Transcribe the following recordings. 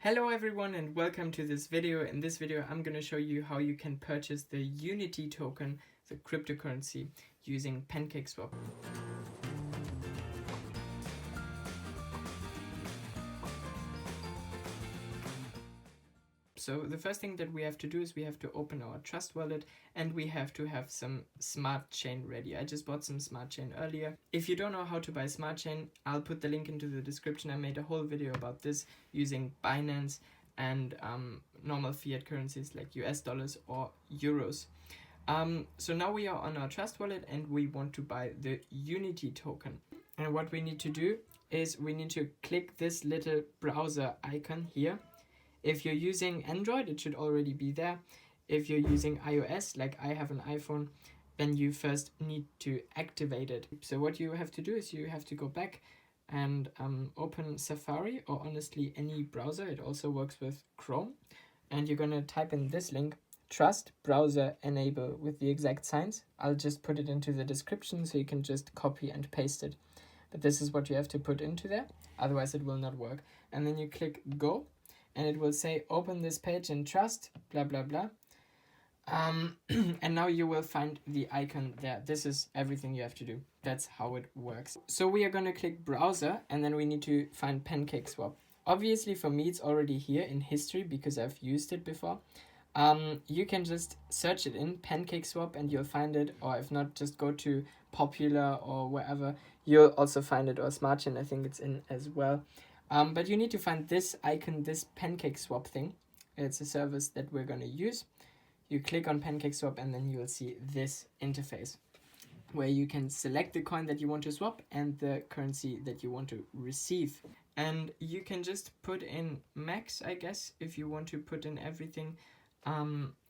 Hello everyone and welcome to this video. In this video I'm going to show you how you can purchase the UNITi token, the cryptocurrency, using Pancakeswap. So the first thing that we have to do is we have to open our Trust wallet and we have to have some smart chain ready. I just bought some smart chain earlier. If you don't know how to buy smart chain, I'll put the link into the description. I made a whole video about this using Binance and normal fiat currencies like US dollars or euros. So now we are on our Trust wallet and we want to buy the UNITi token. And what we need to do is we need to click this little browser icon here. If you're using Android, it should already be there. If you're using iOS, like I have an iPhone, then you first need to activate it. So what you have to do is you have to go back and open Safari, or honestly any browser. It also works with Chrome. And you're going to type in this link, Trust Browser Enable, with the exact signs. I'll just put it into the description so you can just copy and paste it. But this is what you have to put into there, otherwise it will not work. And then you click Go. And it will say open this page in Trust, blah blah blah. And now you will find the icon there. This is everything you have to do. That's how it works. So we are going to click browser and then we need to find Pancakeswap. Obviously for me it's already here in history because I've used it before. You can just search it in Pancakeswap and you'll find it, or if not, just go to Popular or wherever. You'll also find it, or SmartChain, I think it's in as well. But you need to find this icon, this Pancakeswap thing. It's a service that we're going to use. You click on Pancakeswap and then you'll see this interface where you can select the coin that you want to swap and the currency that you want to receive. And you can just put in max, I guess, if you want to put in everything.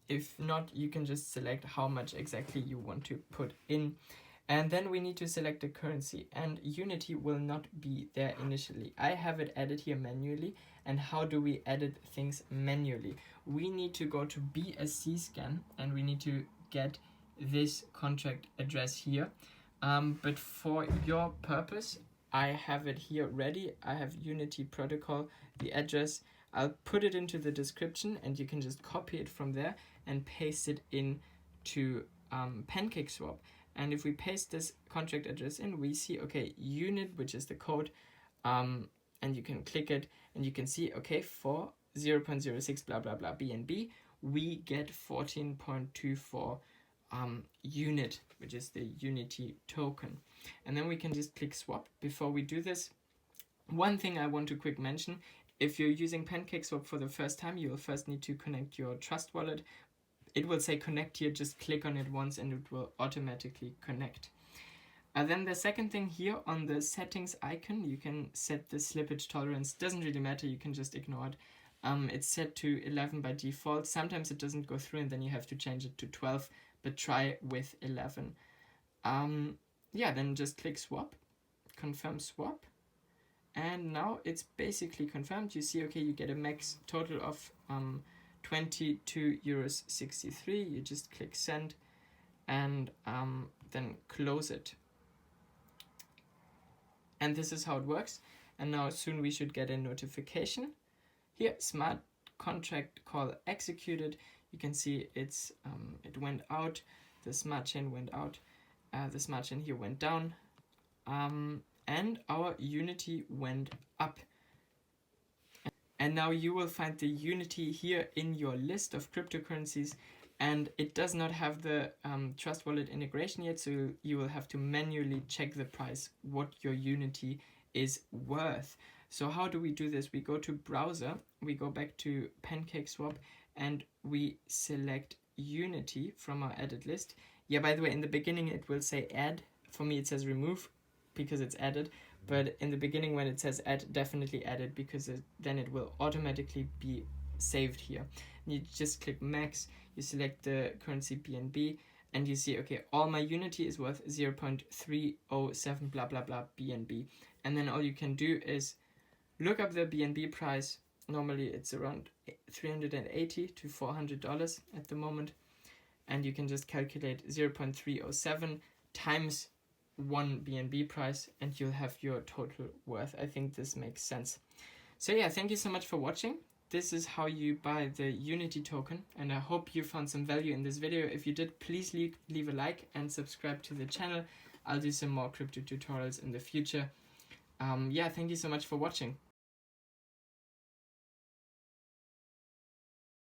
If not, you can just select how much exactly you want to put in. And then we need to select the currency, and UNITi will not be there initially. I have it added here manually. And how do we edit things manually? We need to go to BSC scan and we need to get this contract address here. But for your purpose, I have it here ready. I have UNITi Protocol, the address. I'll put it into the description and you can just copy it from there and paste it into Pancakeswap. And if we paste this contract address in, we see, okay, unit, which is the code, and you can click it and you can see, okay, for 0.06 blah blah blah BNB, we get 14.24 unit, which is the UNITi token. And then we can just click swap. Before we do this, one thing I want to quick mention, if you're using Pancakeswap for the first time, you will first need to connect your Trust wallet. It will say connect here, just click on it once and it will automatically connect. Then the second thing here on the settings icon, you can set the slippage tolerance. Doesn't really matter, you can just ignore it. It's set to 11 by default. Sometimes it doesn't go through and then you have to change it to 12, but try with 11. Yeah, then just click swap, confirm swap. And now it's basically confirmed. You see, okay, you get a max total of €22.63. You just click send and then close it. And this is how it works. And now soon we should get a notification. Here, smart contract call executed. You can see it's it went out. The smart chain went out. The smart chain here went down. And our UNITi went up. And now you will find the UNITi here in your list of cryptocurrencies, and it does not have the Trust Wallet integration yet, so you will have to manually check the price, what your UNITi is worth. So how do we do this? We go to browser, we go back to Pancakeswap, and we select UNITi from our added list. Yeah, by the way, in the beginning it will say add. For me it says remove because it's added. But in the beginning when it says add, definitely add it, because then it will automatically be saved here. And you just click max, you select the currency BNB, and you see, okay, all my UNITi is worth 0.307 blah blah blah BNB. And then all you can do is look up the BNB price. Normally it's around $380 to $400 at the moment. And you can just calculate 0.307 times 1 BNB price and you'll have your total worth. I think this makes sense. So yeah, thank you so much for watching. this is how you buy the UNITi token, and I hope you found some value in this video. If you did, please leave a like and subscribe to the channel. I'll do some more crypto tutorials in the future. Yeah, thank you so much for watching.